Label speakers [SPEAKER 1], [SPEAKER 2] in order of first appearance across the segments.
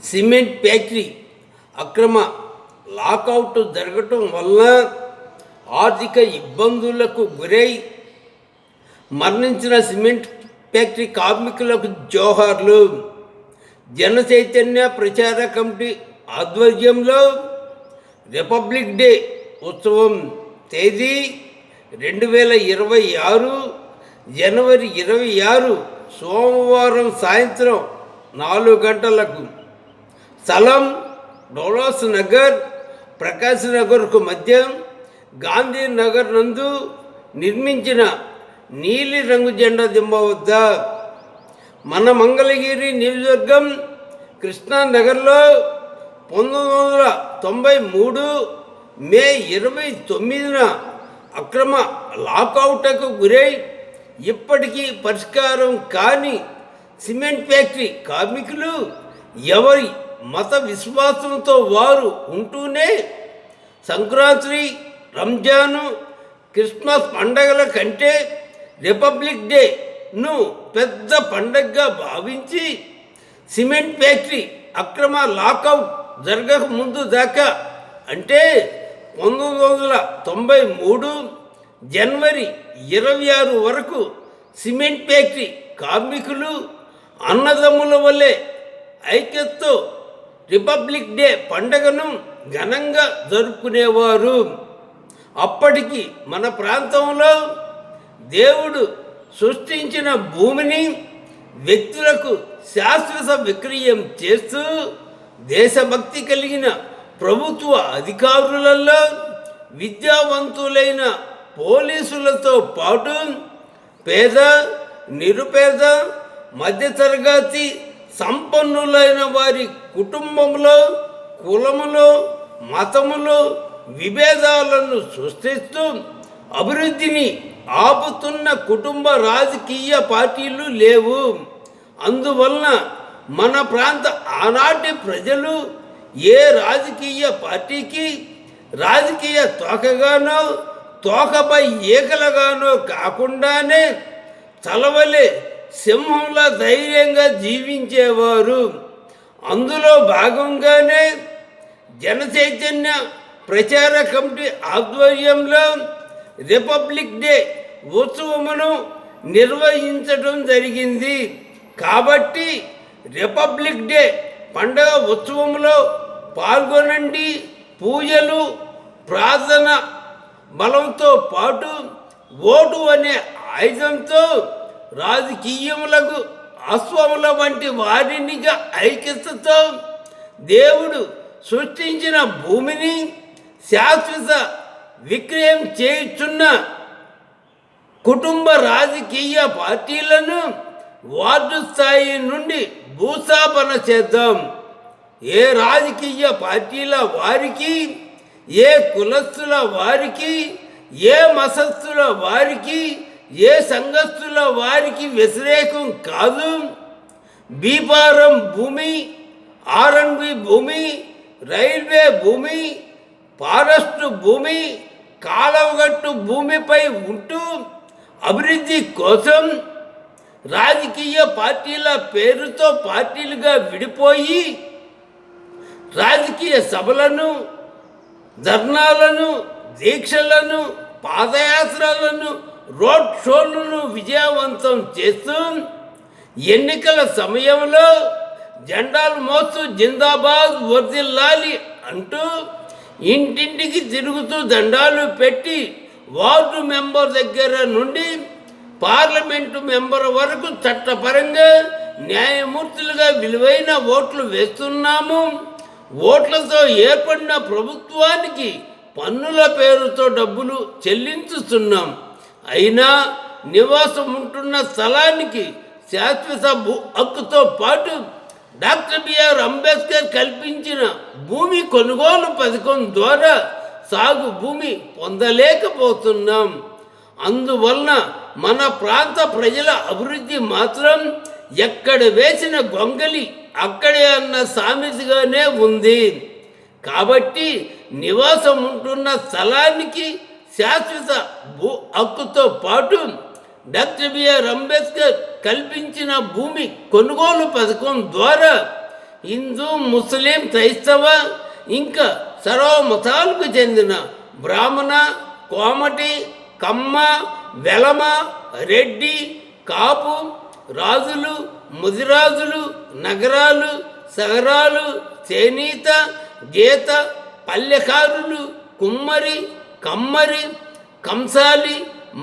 [SPEAKER 1] Cement factory అక్రమ lockout జరగటం వల్ల ఆర్థిక ఇబ్బందులకు గురై మరణించిన సిమెంట్ ఫ్యాక్టరీ కార్మికులకు జోహార్లు. జన చైతన్య ప్రచార కమిటీ ఆధ్వర్యంలో రిపబ్లిక్ డే ఉత్సవం తేదీ 2026 జనవరి 26 సోమవారం సాయంత్రం 4 గంటలకు. స్థలం డోలాస్ నగర్ ప్రకాశ్ నగర్కు మధ్య గాంధీ నగర్ నందు నిర్మించిన నీలి రంగు జెండా దింబ వద్ద. మన మంగళగిరి నియోజకవర్గం కృష్ణానగర్లో 1993 మే 29న అక్రమ లాకౌట్కు గురై ఇప్పటికీ పరిష్కారం కాని సిమెంట్ ఫ్యాక్టరీ కార్మికులు ఎవరి మత విశ్వాసంతో వారు ఉంటూనే సంక్రాంతి, రంజాను, క్రిస్మస్ పండగల కంటే రిపబ్లిక్ డేను పెద్ద పండగగా భావించి సిమెంట్ ఫ్యాక్టరీ అక్రమ లాకౌట్ జరగక ముందు దాకా అంటే 1993 జనవరి 26 వరకు సిమెంట్ ఫ్యాక్టరీ కార్మికులు అన్నదమ్ముల వల్లే ఐక్యతతో రిపబ్లిక్ డే పండుగను ఘనంగా జరుపుకునేవారు. అప్పటికి మన ప్రాంతంలో దేవుడు సృష్టించిన భూమిని వ్యక్తులకు శాశ్వత విక్రయం చేస్తూ దేశభక్తి కలిగిన ప్రభుత్వ అధికారులలో విద్యావంతులైన పోలీసులతో పాటు పేద, నిరుపేద, మధ్యతరగతి, సంపన్నులైన వారి కుటుంబంలో, కులములో, మతములో విభేదాలను సృష్టిస్తూ అభివృద్ధిని ఆపుతున్న కుటుంబ రాజకీయ పార్టీలు లేవు. అందువలన మన ప్రాంత ఆనాటి ప్రజలు ఏ రాజకీయ పార్టీకి రాజకీయ తోకగానో తోకపై ఏకలగానో కాకుండానే చలవలే సింహంలా ధైర్యంగా జీవించేవారు. అందులో భాగంగానే జన చైతన్య ప్రచార కమిటీ ఆధ్వర్యంలో రిపబ్లిక్ డే ఉత్సవమును నిర్వహించడం జరిగింది. కాబట్టి రిపబ్లిక్ డే పండుగ ఉత్సవంలో పాల్గొనండి. పూజలు, ప్రార్థన బలంతో పాటు ఓటు అనే ఆయుధంతో రాజకీయములకు అశ్వముల వంటి వారినిగా ఐక్యతతో దేవుడు సృష్టించిన భూమిని శాశ్వత విక్రయం చేయుచున్న కుటుంబ రాజకీయ పార్టీలను వార్డు స్థాయి నుండి భూస్థాపన చేద్దాం. ఏ రాజకీయ పార్టీల వారికి, ఏ కులస్తుల వారికి, ఏ మతస్థుల వారికి, ఏ సంఘస్థుల వారికి వ్యతిరేకం కాదు. బీపారం భూమి, ఆర్ఎండ్బి భూమి, రైల్వే భూమి, ఫారెస్టు భూమి, కాలవగట్టు భూమిపై ఉంటూ అభివృద్ధి కోసం రాజకీయ పార్టీల పేరుతో పార్టీలుగా విడిపోయి రాజకీయ సభలను, ధర్నాలను, దీక్షలను, పాదయాత్రలను, రోడ్ షోలను విజయవంతం చేస్తూ ఎన్నికల సమయంలో జెండాలు మోస్తూ జిందాబాద్ వర్ధిల్లాలి అంటూ ఇంటింటికి తిరుగుతూ దండాలు పెట్టి వార్డు మెంబర్ దగ్గర నుండి పార్లమెంటు మెంబర్ వరకు చట్టపరంగా న్యాయమూర్తులుగా విలువైన ఓట్లు వేస్తున్నాము. ఓట్లతో ఏర్పడిన ప్రభుత్వానికి పన్నుల పేరుతో డబ్బులు చెల్లించుతున్నాం. అయినా నివాసం ఉంటున్న స్థలానికి శాశ్వత హక్కుతో పాటు డాక్టర్ బిఆర్ అంబేద్కర్ కల్పించిన భూమి కొనుగోలు పథకం ద్వారా సాగు భూమి పొందలేకపోతున్నాం. అందువలన మన ప్రాంత ప్రజల అభివృద్ధి మాత్రం ఎక్కడ వేసిన గొంగలి అక్కడే అన్న సామెతగానే ఉంది. కాబట్టి నివాసం ఉంటున్న స్థలానికి శాశ్వత భూ హక్కుతో పాటు డాక్టర్ బిఆర్ అంబేద్కర్ కల్పించిన భూమి కొనుగోలు పథకం ద్వారా హిందూ, ముస్లిం, క్రైస్తవ ఇంకా సర్వ మతాలకు చెందిన బ్రాహ్మణ, కోమటి, కమ్మ, వెలమ, రెడ్డి, కాపు, రాజులు, ముదిరాజులు, నగరాలు, సగరాలు, చేనేత, గీత, పల్లెకారులు, కుమ్మరి, కమ్మరి, కంసాలి,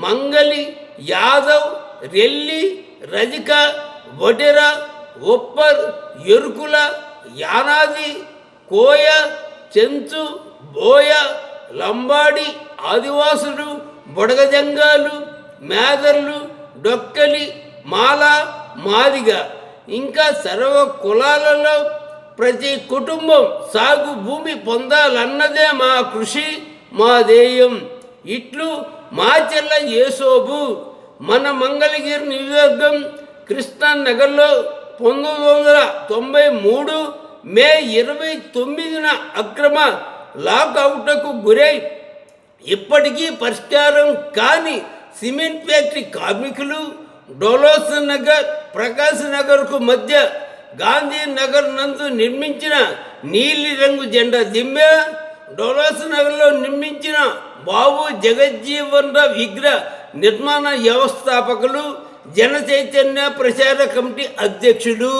[SPEAKER 1] మంగలి, యాదవ్, రెల్లి, రజిక, వడెర, ఒప్పర్, ఎరుకుల, యానాది, కోయ, చెంచు, బోయ, లంబాడి, ఆదివాసులు, బుడగజంగాలు, మేదర్లు, డొక్కలి, మాల, మాదిగ ఇంకా సర్వ కులాలలో ప్రతి కుటుంబం సాగు భూమి పొందాలన్నదే మా కృషి, మా ధ్యేయం. ఇట్లు మాచెల్ల యేసోబు. మన మంగళగిరి నియోజకవర్గం కృష్ణానగర్లో 1993 మే 29న అక్రమ లాకౌట్కు గురై ఇప్పటికీ పరిష్కారం కాని సిమెంట్ ఫ్యాక్టరీ కార్మికులు డోలోస్ నగర్, ప్రకాశ్ నగర్కు మధ్య గాంధీనగర్ నందు నిర్మించిన నీలిరంగు జెండా దిమ్మె, డోలోస్ నగర్లో నిర్మించిన బాబు జగజ్జీవన్ రామ్ విగ్రహ నిర్మాణ వ్యవస్థాపకులు, జన చైతన్య ప్రచార కమిటీ అధ్యక్షులు.